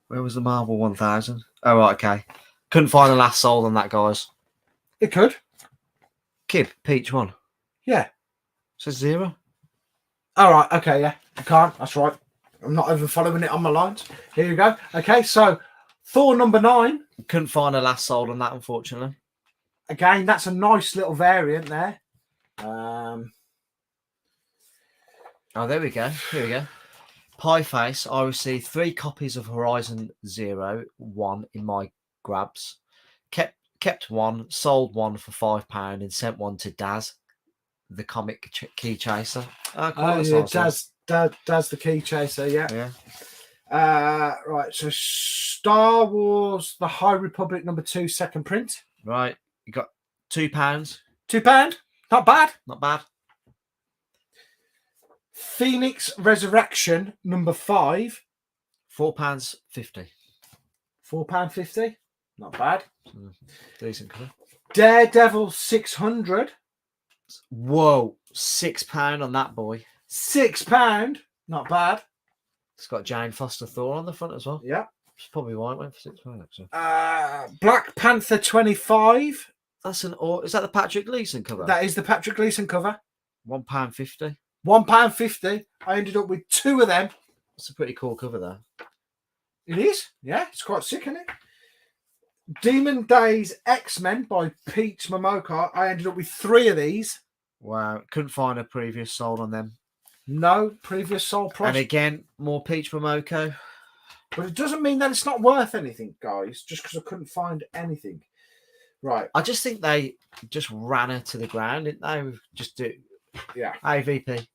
Speaker 1: Where was the Marvel 1000? Oh, right, okay. Couldn't find the last sold on that, guys.
Speaker 2: It could.
Speaker 1: Kib, Peach one.
Speaker 2: Yeah.
Speaker 1: It says 0.
Speaker 2: All right, okay, yeah. I can't, that's right. I'm not even following it on my lines. Here you go. Okay, so Thor number 9.
Speaker 1: Couldn't find a last sold on that, unfortunately.
Speaker 2: Again, that's a nice little variant there.
Speaker 1: Oh, there we go. Here we go. Pie Face. I received 3 copies of Horizon 1 in my grabs. Kept one, sold one for £5, and sent one to Daz, the comic key chaser.
Speaker 2: Yeah, Daz the key chaser. Yeah. Right. So Star Wars: The High Republic number 2, second print.
Speaker 1: Right. You got £2.
Speaker 2: £2. Not bad.
Speaker 1: Not bad.
Speaker 2: Phoenix Resurrection number 5.
Speaker 1: £4.50.
Speaker 2: £4.50. Not bad.
Speaker 1: Decent cover.
Speaker 2: Daredevil 600.
Speaker 1: Whoa, £6 on that boy.
Speaker 2: £6. Not bad.
Speaker 1: It's got Jane Foster Thor on the front as well.
Speaker 2: Yeah.
Speaker 1: It's probably why it went for £6 actually.
Speaker 2: Black Panther 25.
Speaker 1: That's is that the Patrick Gleason cover?
Speaker 2: That is the Patrick Gleason cover.
Speaker 1: £1.50.
Speaker 2: £1.50. I ended up with 2 of them.
Speaker 1: That's a pretty cool cover there.
Speaker 2: It is. Yeah, it's quite sick, isn't it? Demon Days X-Men by Peach Momoko. I ended up with 3 of these.
Speaker 1: Wow. Couldn't find a previous sold on them.
Speaker 2: No previous sold price.
Speaker 1: And again, more Peach Momoko.
Speaker 2: But it doesn't mean that it's not worth anything, guys, just because I couldn't find anything. Right.
Speaker 1: I just think they just ran her to the ground, didn't they? Just do.
Speaker 2: Yeah.
Speaker 1: AVP.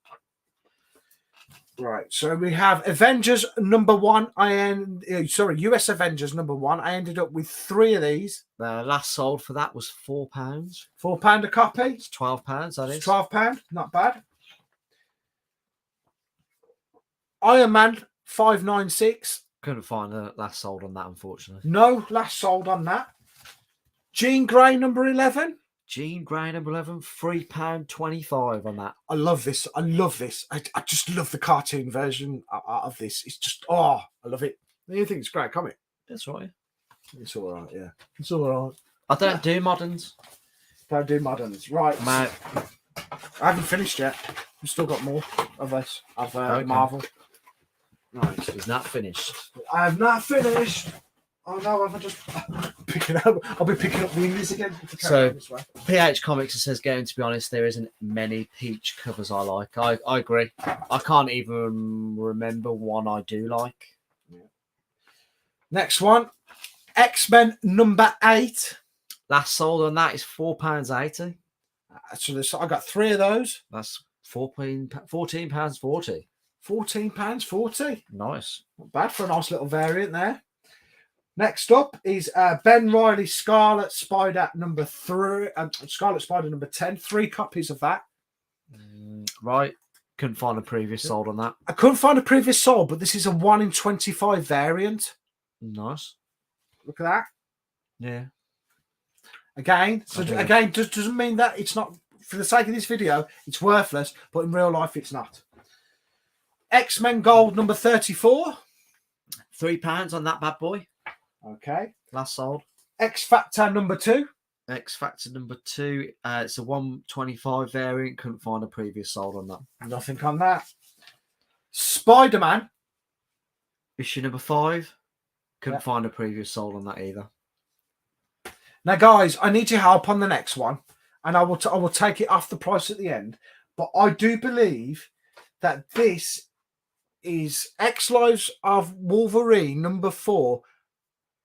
Speaker 2: Right. So we have Avengers number 1. US Avengers number 1. I ended up with 3 of these.
Speaker 1: The last sold for that was £4.
Speaker 2: £4 a copy.
Speaker 1: It's £12, that is.
Speaker 2: It's £12. Not bad. Iron Man 596.
Speaker 1: Couldn't find the last sold on that, unfortunately.
Speaker 2: No last sold on that. Jean Grey number 11.
Speaker 1: Jean Grey number 11, £3.25 on that.
Speaker 2: I love this. I love this. I just love the cartoon version of this. It's just, I love it. You think it's a great comic?
Speaker 1: That's right.
Speaker 2: It's all right, yeah. It's all right.
Speaker 1: I don't do moderns.
Speaker 2: Don't do moderns. Right.
Speaker 1: Mate.
Speaker 2: I haven't finished yet. We've still got more of this, of
Speaker 1: Okay.
Speaker 2: Marvel. Right.
Speaker 1: He's not finished.
Speaker 2: I have not finished. Oh no, I've just picking up. I'll be picking up the English again.
Speaker 1: So, PH Comics says, going to be honest, there isn't many Peach covers I like. I agree. I can't even remember one I do like.
Speaker 2: Yeah. Next one, X-Men number 8.
Speaker 1: Last sold on that is £4.80.
Speaker 2: So I got 3 of those.
Speaker 1: That's £14.40.
Speaker 2: £14.40.
Speaker 1: Nice.
Speaker 2: Not bad for a nice little variant there. Next up is Ben Riley Scarlet Spider number 3. Scarlet Spider number 10. 3 copies of that.
Speaker 1: Right. Couldn't find a previous sold on that.
Speaker 2: I couldn't find a previous sold, but this is a 1 in 25 variant.
Speaker 1: Nice.
Speaker 2: Look at that.
Speaker 1: Yeah.
Speaker 2: Again, doesn't mean that it's not, for the sake of this video, it's worthless, but in real life it's not. X-Men Gold number 34.
Speaker 1: £3 on that bad boy.
Speaker 2: Okay.
Speaker 1: Last sold.
Speaker 2: X Factor number 2.
Speaker 1: X Factor number 2. It's a 125 variant. Couldn't find a previous sold on that.
Speaker 2: Nothing on that. Spider-Man.
Speaker 1: Issue number 5. Couldn't find a previous sold on that either.
Speaker 2: Now, guys, I need your help on the next one, and I will take it off the price at the end. But I do believe that this is X Lives of Wolverine number 4.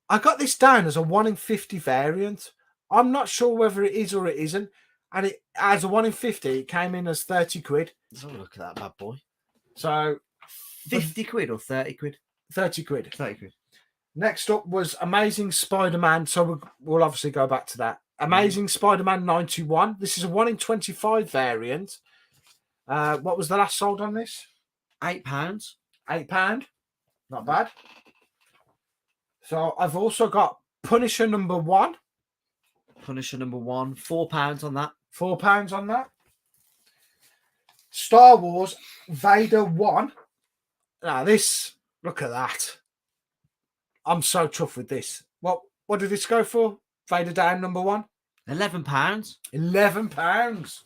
Speaker 2: I got this down as a 1 in 50 variant. I'm not sure whether it is or it isn't. And it as a 1 in 50, it came in as 30 quid.
Speaker 1: Let's have a look at that bad boy.
Speaker 2: So
Speaker 1: 50 quid or 30 quid?
Speaker 2: 30 quid.
Speaker 1: 30 quid.
Speaker 2: Next up was Amazing Spider-Man. So we'll obviously go back to that. Amazing Spider-Man 91. This is a 1 in 25 variant. What was the last sold on this?
Speaker 1: £8.
Speaker 2: £8. Not bad. So I've also got Punisher number 1.
Speaker 1: Punisher number 1. £4 on that.
Speaker 2: £4 on that. Star Wars Vader 1. Now this, look at that. I'm so chuffed with this. What did this go for? Vader down number 1.
Speaker 1: £11.
Speaker 2: £11.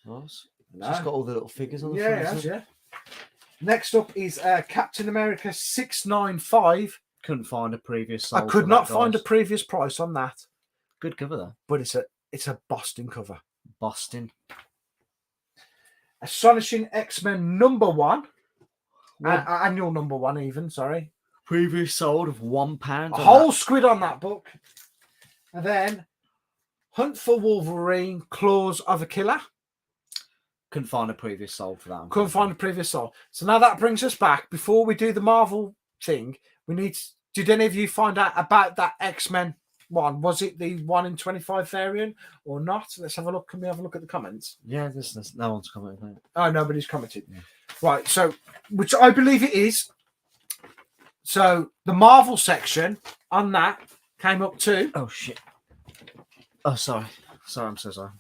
Speaker 1: Nice.
Speaker 2: No.
Speaker 1: Just got all the little figures on the
Speaker 2: Yeah,
Speaker 1: front.
Speaker 2: it has, yeah. Next up is Captain America 695.
Speaker 1: Couldn't find a previous
Speaker 2: I
Speaker 1: sold
Speaker 2: could
Speaker 1: for
Speaker 2: not
Speaker 1: that,
Speaker 2: find a
Speaker 1: guys.
Speaker 2: previous price on that,
Speaker 1: Good cover though.
Speaker 2: but it's a Boston cover.
Speaker 1: Boston.
Speaker 2: Astonishing X-Men number 1.
Speaker 1: What?
Speaker 2: Annual number 1 even, sorry.
Speaker 1: Previous sold of £1.
Speaker 2: A whole squid on that book. And then Hunt for Wolverine, Claws of a Killer.
Speaker 1: Couldn't find a previous sold for that.
Speaker 2: Couldn't find a previous sold. So now that brings us back. Before we do the Marvel thing, we need... Did any of you find out about that X-Men one? Was it the 1 in 25 variant or not? Let's have a look. Can we have a look at the comments?
Speaker 1: Yeah, there's no one's commenting.
Speaker 2: Oh, nobody's commented.
Speaker 1: Yeah.
Speaker 2: Right, so, which I believe it is. So, the Marvel section on that came up to...
Speaker 1: Oh, shit. Oh, sorry. Sorry, I'm so sorry.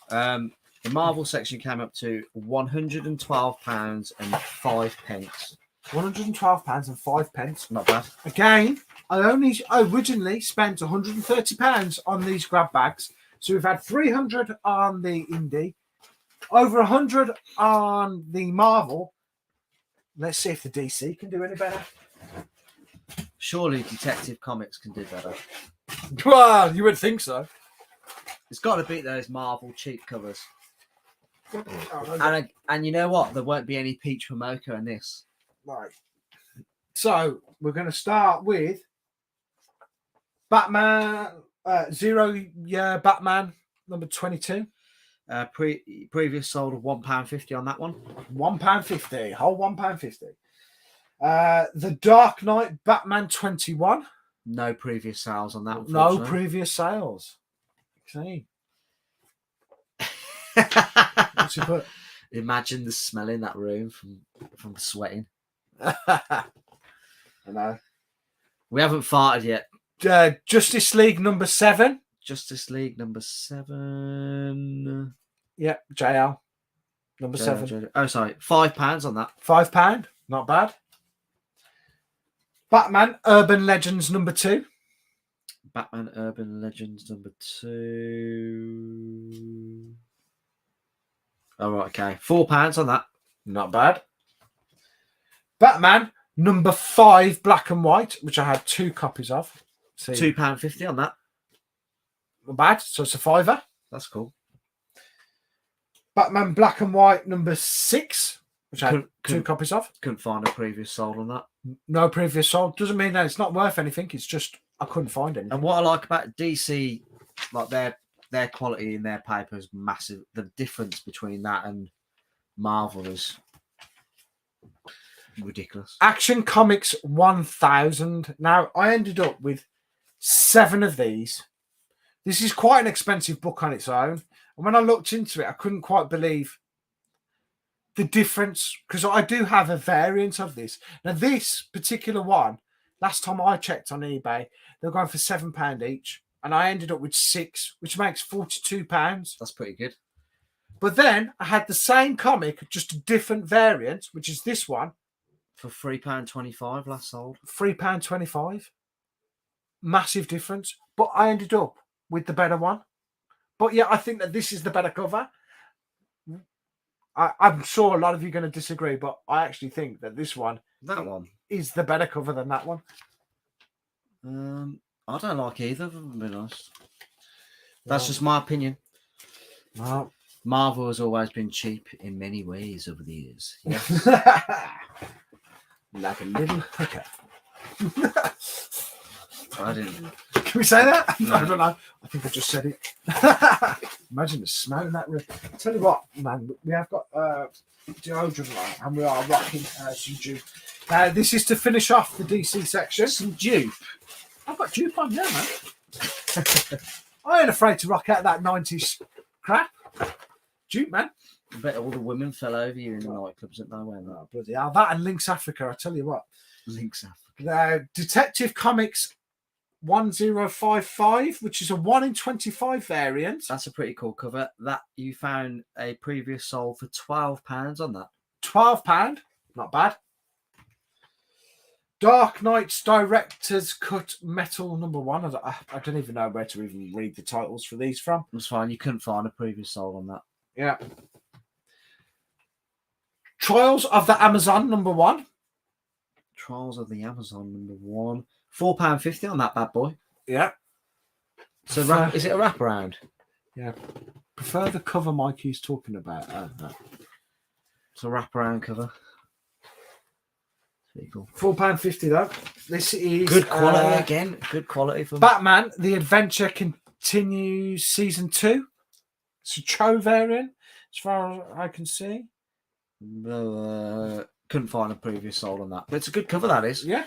Speaker 1: The Marvel section came up to £112 and 5 pence.
Speaker 2: £112 and 5 pence.
Speaker 1: Not bad.
Speaker 2: Again, I originally spent £130 on these grab bags. So we've had 300 on the indie, over 100 on the Marvel. Let's see if the DC can do any better.
Speaker 1: Surely Detective Comics can do better.
Speaker 2: Well, you would think so.
Speaker 1: It's got to beat those Marvel cheap covers.
Speaker 2: Oh,
Speaker 1: And you know what? There won't be any Peach Momoko in this.
Speaker 2: right. So we're going to start with Batman, Zero Year Batman number 22.
Speaker 1: Previous sold of £1.50 on that one.
Speaker 2: £1.50, whole £1.50. The Dark Knight Batman 21.
Speaker 1: No previous sales on that.
Speaker 2: No previous sales. Okay. What's he put?
Speaker 1: Imagine the smell in that room from sweating.
Speaker 2: I know.
Speaker 1: We haven't farted yet.
Speaker 2: Justice League number 7.
Speaker 1: Justice League number 7.
Speaker 2: Yep, JL number 7.
Speaker 1: Oh, sorry, £5 on that.
Speaker 2: £5, not bad. Batman Urban Legends number 2.
Speaker 1: Batman Urban Legends number 2. Oh, right, okay. £4 on that.
Speaker 2: Not bad. Batman number 5 black and white, which I had 2 copies of. See,
Speaker 1: £2.50 on that.
Speaker 2: not bad. So it's a £5.
Speaker 1: That's cool.
Speaker 2: Batman black and white number 6, which I had 2 copies of.
Speaker 1: Couldn't find a previous sold on that.
Speaker 2: No previous sold. Doesn't mean that it's not worth anything. It's just I couldn't find anything.
Speaker 1: And what I like about DC, like their quality in their paper is massive. The difference between that and Marvel is ridiculous.
Speaker 2: Action Comics 1000. Now, I ended up with 7 of these. This is quite an expensive book on its own. And when I looked into it, I couldn't quite believe the difference, because I do have a variant of this. Now, this particular one, last time I checked on eBay, they're going for £7 each. And I ended up with 6, which makes £42.
Speaker 1: That's pretty good.
Speaker 2: But then I had the same comic, just a different variant, which is this one.
Speaker 1: For £3.25 last sold.
Speaker 2: £3.25. Massive difference. But I ended up with the better one. But yeah, I think that this is the better cover. I'm sure a lot of you are going to disagree, but I actually think that this one is the better cover than that one.
Speaker 1: I don't like either of them, to be honest. That's just my opinion.
Speaker 2: Well,
Speaker 1: Marvel has always been cheap in many ways over the years. Yes.
Speaker 2: like a little hooker.
Speaker 1: I didn't.
Speaker 2: Can we say that?
Speaker 1: No.
Speaker 2: I don't know. I think I just said it. Imagine the smell in that room. Tell you what, man, we have got deodorant on, and we are rocking some juice. This is to finish off the DC section.
Speaker 1: Some dupe.
Speaker 2: I've got dupe on, yeah, man. I ain't afraid to rock out that 90s crap. Dupe, man.
Speaker 1: I bet all the women fell over you in the nightclubs, didn't they? When
Speaker 2: Oh, bloody hell. That and Lynx Africa, I tell you what.
Speaker 1: Lynx Africa.
Speaker 2: Detective Comics 1055, which is a 1 in 25 variant.
Speaker 1: That's a pretty cool cover. That you found a previous sold for £12 on that.
Speaker 2: £12. Not bad. Dark Knight's Director's Cut Metal #1. I don't even know where to even read the titles for these from.
Speaker 1: It was fine. You couldn't find a previous sold on that.
Speaker 2: Yeah. Trials of the Amazon #1.
Speaker 1: Trials of the Amazon #1. £4.50 on that bad boy.
Speaker 2: Yeah.
Speaker 1: So is it a wraparound?
Speaker 2: Yeah. Prefer the cover Mikey's talking about.
Speaker 1: It's a wraparound cover. Pretty cool.
Speaker 2: £4.50 though. This is
Speaker 1: Good quality again. Good quality for
Speaker 2: Batman. The Adventure continues season 2. It's a Cho variant, as far as I can see.
Speaker 1: Couldn't find a previous sold on that, but it's a good cover. That is.
Speaker 2: Yeah.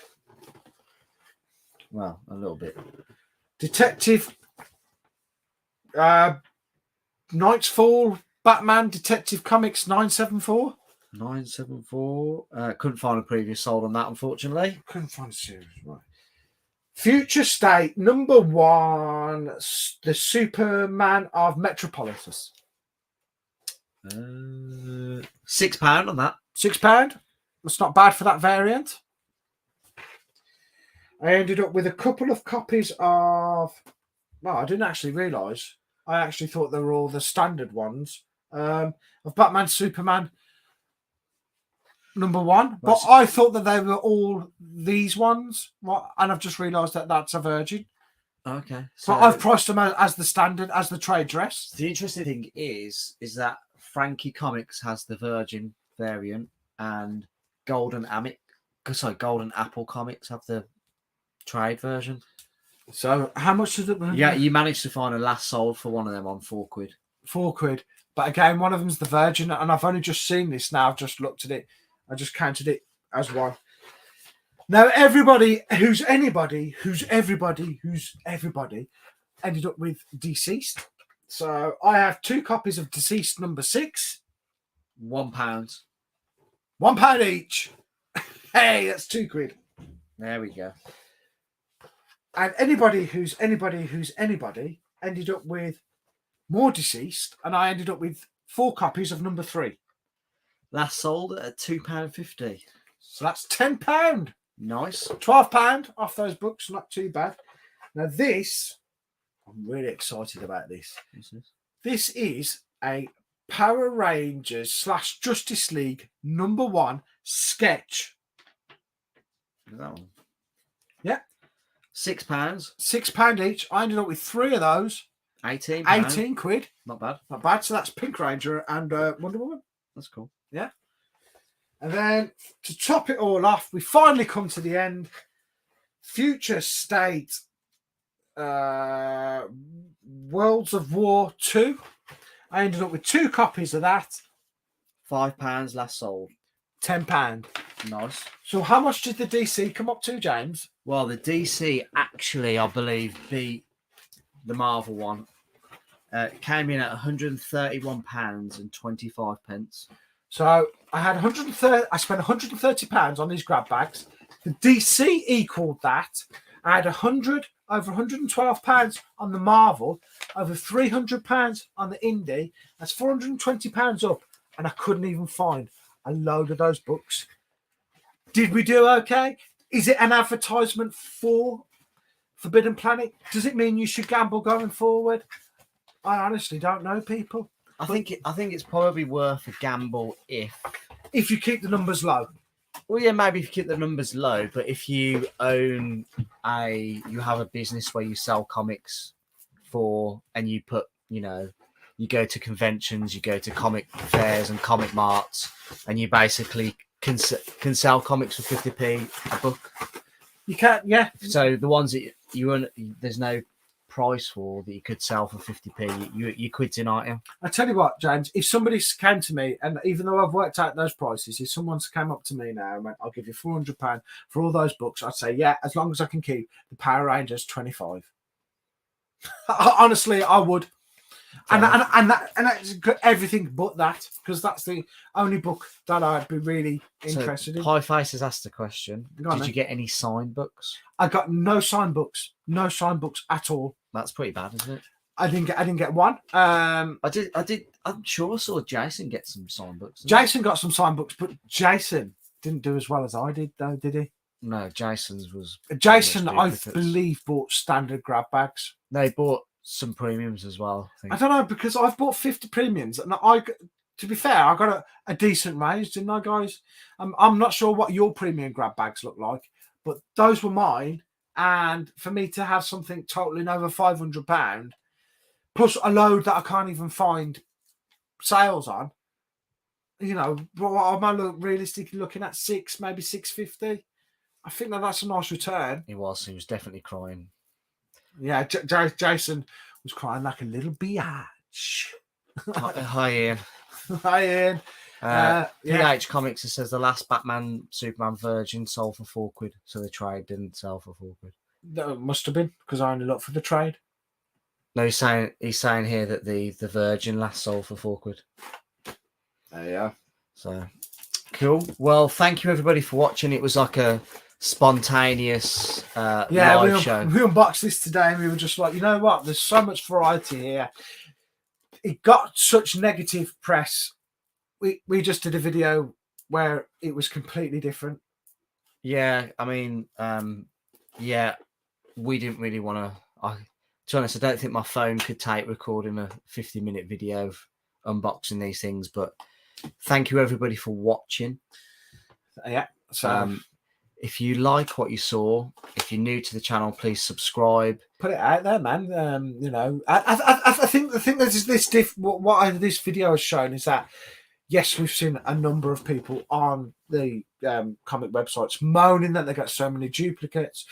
Speaker 1: Well, a little bit.
Speaker 2: Detective Night's Fall Batman Detective Comics 974.
Speaker 1: 974. Couldn't find a previous sold on that, unfortunately.
Speaker 2: Couldn't find a series, right. Future State #1, the Superman of Metropolis.
Speaker 1: £6 on that.
Speaker 2: £6. That's not bad for that variant. I ended up with a couple of copies of. Well, I didn't actually realise. I actually thought they were all the standard ones of Batman Superman #1, but I thought that they were all these ones, and I've just realised that that's a Virgin.
Speaker 1: Okay,
Speaker 2: So I've priced them as the standard, as the trade dress.
Speaker 1: The interesting thing is that Frankie Comics has the Virgin variant, and Golden Apple Comics have the trade version.
Speaker 2: So how much is it?
Speaker 1: Yeah, you managed to find a last sold for one of them on £4.
Speaker 2: £4. But again, one of them's the Virgin, and I've only just seen this now. I've just looked at it. I just counted it as one. Now, everybody who's everybody ended up with Deceased. So I have 2 copies of Deceased #6.
Speaker 1: £1.
Speaker 2: £1 each. Hey, that's £2.
Speaker 1: There we go.
Speaker 2: And anybody who's ended up with more Deceased, and I ended up with 4 copies of #3.
Speaker 1: Last sold at £2.50.
Speaker 2: So that's £10.
Speaker 1: Nice.
Speaker 2: £12 off those books, not too bad. Now this, I'm really excited about this. This is a Power Rangers / Justice League #1 sketch.
Speaker 1: Is that one?
Speaker 2: Yeah.
Speaker 1: £6.
Speaker 2: £6 each. I ended up with 3 of those.
Speaker 1: £18.
Speaker 2: £18.
Speaker 1: Not bad.
Speaker 2: Not bad. So that's Pink Ranger and Wonder Woman.
Speaker 1: That's cool.
Speaker 2: Yeah. And then to top it all off, we finally come to the end. Future State Worlds of War 2. I ended up with 2 copies of that.
Speaker 1: £5 last sold.
Speaker 2: £10.
Speaker 1: Nice.
Speaker 2: So how much did the DC come up to, James?
Speaker 1: Well, the DC actually, I believe, beat the Marvel one. Came in at £131.25.
Speaker 2: So I had 130. I spent £130 on these grab bags. The DC equaled that. I had over £112 on the Marvel, over £300 on the Indie. That's £420 up, and I couldn't even find a load of those books. Did we do okay? Is it an advertisement for Forbidden Planet? Does it mean you should gamble going forward? I honestly don't know, people.
Speaker 1: I think it's probably worth a gamble if
Speaker 2: you keep the numbers low.
Speaker 1: Well, yeah, maybe if you keep the numbers low, but if you you have a business where you sell comics and you put, you go to conventions, you go to comic fairs and comic marts, and you basically can sell comics for 50p a book.
Speaker 2: You can't, yeah.
Speaker 1: So the ones that there's no price for that you could sell for 50p, you quid in, aren't you?
Speaker 2: I tell you what, James, if somebody came to me, and even though I've worked out those prices, if someone's came up to me now and went, I'll give you £400 for all those books, I'd say, yeah, as long as I can keep the Power Rangers 25. Honestly, I would. And that's everything but that, because that's the only book that I'd be really interested in.
Speaker 1: Pie Face has asked a question.
Speaker 2: On,
Speaker 1: Did you get any signed books?
Speaker 2: I got no signed books at all.
Speaker 1: That's pretty bad, isn't it?
Speaker 2: I didn't get one.
Speaker 1: I did. I'm sure I saw Jason get some signed books.
Speaker 2: Jason got some signed books, but Jason didn't do as well as I did, though, did he?
Speaker 1: No, Jason's was.
Speaker 2: Jason, I believe, bought standard grab bags.
Speaker 1: They bought some premiums as well.
Speaker 2: I don't know, because I've bought 50 premiums, and to be fair, I got a decent range, didn't I, guys? I'm not sure what your premium grab bags look like, but those were mine. And for me to have something totaling over £500, plus a load that I can't even find sales on, you know, what am I realistically looking at? Maybe 650. I think that's a nice return.
Speaker 1: He was definitely crying.
Speaker 2: Yeah, Jason was crying like a little biatch.
Speaker 1: Hi, Ian.
Speaker 2: Hi, Ian.
Speaker 1: PH Comics, it says the last Batman Superman Virgin sold for £4, so the trade didn't sell for £4.
Speaker 2: That must have been, because I only looked for the trade.
Speaker 1: No, he's saying here that the Virgin last sold for £4.
Speaker 2: Yeah.
Speaker 1: So cool. Well, thank you everybody for watching. It was like a spontaneous live show.
Speaker 2: We unboxed this today and we were just like, you know what? There's so much variety here. It got such negative press. We just did a video where it was completely different.
Speaker 1: Yeah, I mean, we didn't really want to. To be honest, I don't think my phone could take recording a 50-minute video of unboxing these things. But thank you everybody for watching.
Speaker 2: Yeah. So
Speaker 1: if you like what you saw, if you're new to the channel, please subscribe.
Speaker 2: Put it out there, man. You know, I think there's this what this video has shown is that yes, we've seen a number of people on the comic websites moaning that they got so many duplicates.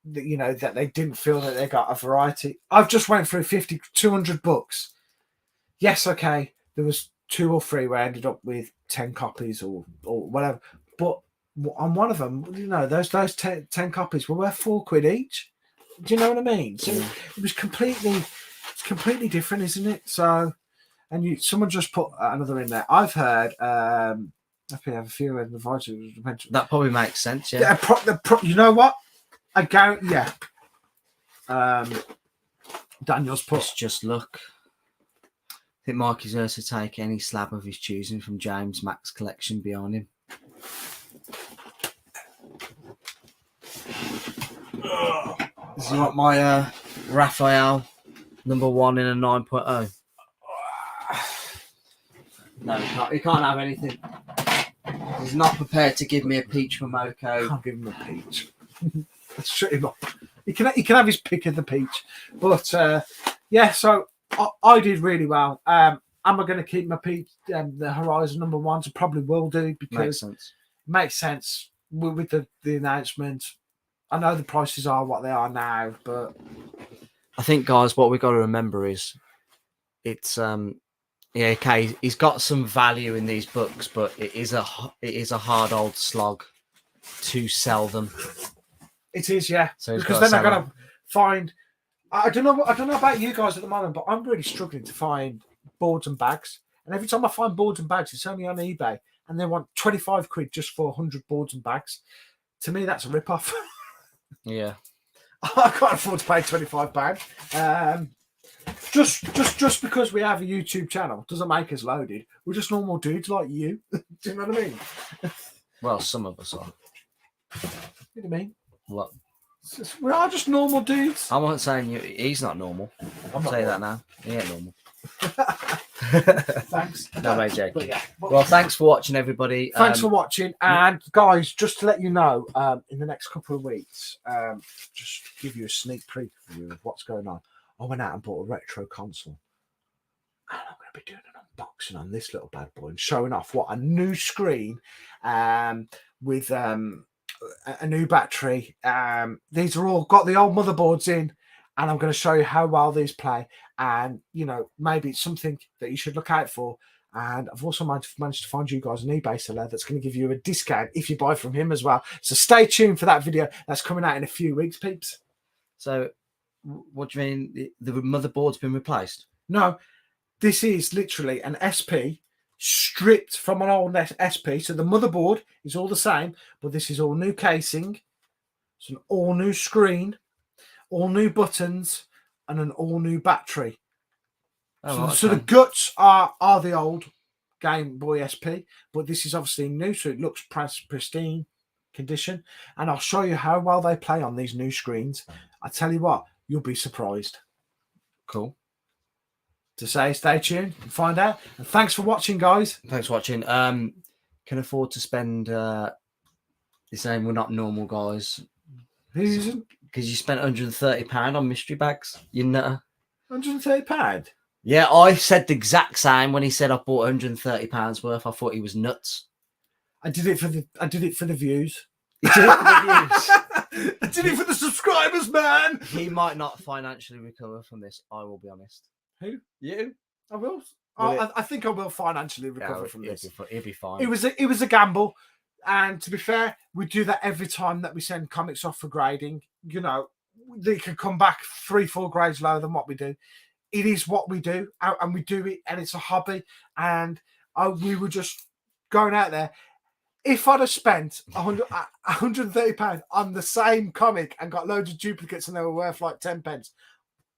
Speaker 2: That, you know, that they didn't feel that they got a variety. I've just went through 200 books. Yes, okay, there was 2 or 3 where I ended up with 10 copies or whatever, but on one of them, you know, those 10 copies were worth £4 each. Do you know what I mean? So it was completely different, isn't it? So, and someone just put another in there. I've heard. I have a few in the voice.
Speaker 1: That probably makes sense. Yeah.
Speaker 2: You know what? I guarantee. Yeah. Daniel's put.
Speaker 1: It's just luck. I think Mikey's going to take any slab of his choosing from James Mack's collection behind him. This is what my Raphael #1 in a 9.0. No, he can't have anything. He's not prepared to give me a peach Momoko.
Speaker 2: Can't give him a peach. Let's shut him up. He can have his pick of the peach. But yeah, so I did really well. Am I going to keep my peach? The Horizon #1s? I probably will do, because it makes sense with the announcement. I know the prices are what they are now, but
Speaker 1: I think, guys, what we've got to remember is it's yeah, okay, he's got some value in these books, but it is a hard old slog to sell them.
Speaker 2: It is, yeah.
Speaker 1: So
Speaker 2: because then I got to find. I don't know about you guys at the moment, but I'm really struggling to find boards and bags. And every time I find boards and bags, it's only on eBay, and they want £25 just for 100 boards and bags. To me, that's a rip-off.
Speaker 1: Yeah,
Speaker 2: I can't afford to pay £25. Just because we have a YouTube channel doesn't make us loaded. We're just normal dudes like you. Do you know what I mean?
Speaker 1: Well, some of us are.
Speaker 2: What do you mean?
Speaker 1: What?
Speaker 2: We are just normal dudes.
Speaker 1: I'm not saying he's not normal. I'll say that now. He ain't normal.
Speaker 2: Thanks.
Speaker 1: No, mate, Jake.
Speaker 2: Yeah.
Speaker 1: Well, thanks for watching, everybody.
Speaker 2: Thanks for watching. And guys, just to let you know, in the next couple of weeks, just give you a sneak preview of what's going on. I went out and bought a retro console. And I'm going to be doing an unboxing on this little bad boy and showing off what a new screen with a new battery. These are all got the old motherboards in, and I'm going to show you how well these play. And maybe it's something that you should look out for. And I've also managed to find you guys an eBay seller that's going to give you a discount if you buy from him as well. So stay tuned for that video. That's coming out in a few weeks, peeps.
Speaker 1: So, what do you mean? The motherboard's been replaced?
Speaker 2: No, this is literally an SP stripped from an old SP. So the motherboard is all the same, but this is all new casing. It's an all new screen, all new buttons, and an all new battery. So the guts are the old Game Boy SP, but this is obviously new, so it looks pristine condition. And I'll show you how well they play on these new screens. I tell you what, you'll be surprised.
Speaker 1: Cool.
Speaker 2: To say, stay tuned and find out. And thanks for watching, guys.
Speaker 1: Thanks for watching. Can afford to spend. You're saying we're not normal guys.
Speaker 2: Who isn't?
Speaker 1: Because you spent £130 on mystery bags. You know.
Speaker 2: £130.
Speaker 1: Yeah, I said the exact same when he said I bought £130 worth. I thought he was nuts.
Speaker 2: I did it for the views.
Speaker 1: You did it for the views.
Speaker 2: I did it for the subscribers, man.
Speaker 1: He might not financially recover from this. I will be honest.
Speaker 2: Who?
Speaker 1: You?
Speaker 2: I will. I think I will financially recover from this.
Speaker 1: He'll be fine.
Speaker 2: It was a gamble, and to be fair, we do that every time that we send comics off for grading. They can come back 3-4 grades lower than what we do. It is what we do, and we do it, and it's a hobby. And we were just going out there. If I'd have spent £130 on the same comic and got loads of duplicates and they were worth like 10 pence,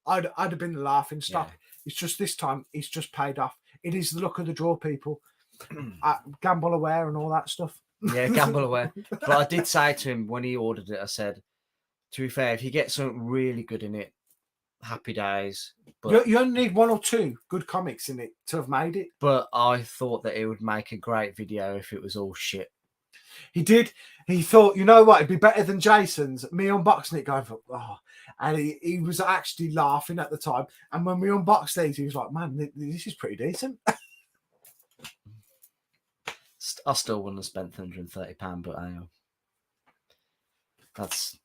Speaker 2: I'd have been the laughing stock. Yeah. It's just this time, it's just paid off. It is the luck of the draw, people. Gamble aware and all that stuff.
Speaker 1: Yeah, gamble aware. But I did say to him when he ordered it, I said, to be fair, if you get something really good in it, happy days. But
Speaker 2: you only need 1 or 2 good comics in it to have made it.
Speaker 1: But I thought that it would make a great video if it was all shit.
Speaker 2: He did. He thought, you know what, it'd be better than Jason's. Me unboxing it, going for and he was actually laughing at the time. And when we unboxed these, he was like, "Man, this is pretty decent."
Speaker 1: I still wouldn't have spent £130, but I know that's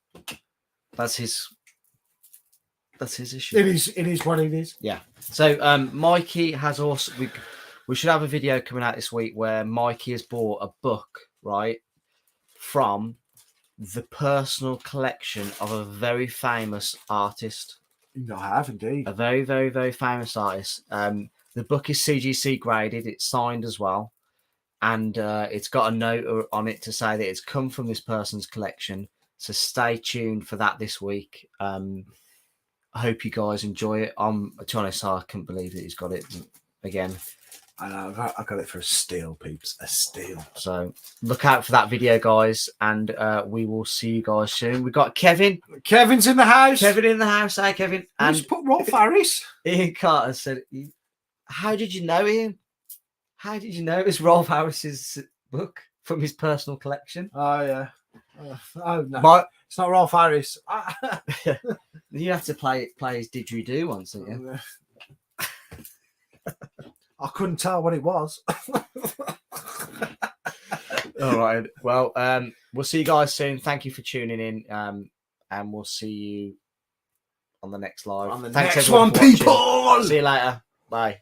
Speaker 1: his issue.
Speaker 2: It is what it is.
Speaker 1: Yeah. So Mikey has also we should have a video coming out this week where Mikey has bought a book, right, from the personal collection of a very famous artist.
Speaker 2: No, I have indeed.
Speaker 1: A very, very, very famous artist. The book is CGC graded. It's signed as well. And it's got a note on it to say that it's come from this person's collection. So stay tuned for that this week. I hope you guys enjoy it. To be honest, I couldn't believe that he's got it again.
Speaker 2: I know, I got it for a steal, peeps. A steal.
Speaker 1: So look out for that video, guys. And we will see you guys soon. We've got Kevin.
Speaker 2: Kevin's in the house.
Speaker 1: Kevin in the house. Hey, Kevin.
Speaker 2: And just put Rolf Harris.
Speaker 1: Ian Carter said, how did you know, Ian? How did you know it was Rolf Harris's book from his personal collection?
Speaker 2: Oh, yeah. Oh, no. It's not Rolf Harris.
Speaker 1: You have to play his didgeridoo once, didn't you?
Speaker 2: I couldn't tell what it was.
Speaker 1: All right. Well, we'll see you guys soon. Thank you for tuning in. And we'll see you on the next live.
Speaker 2: On the next one, people.
Speaker 1: See you later. Bye.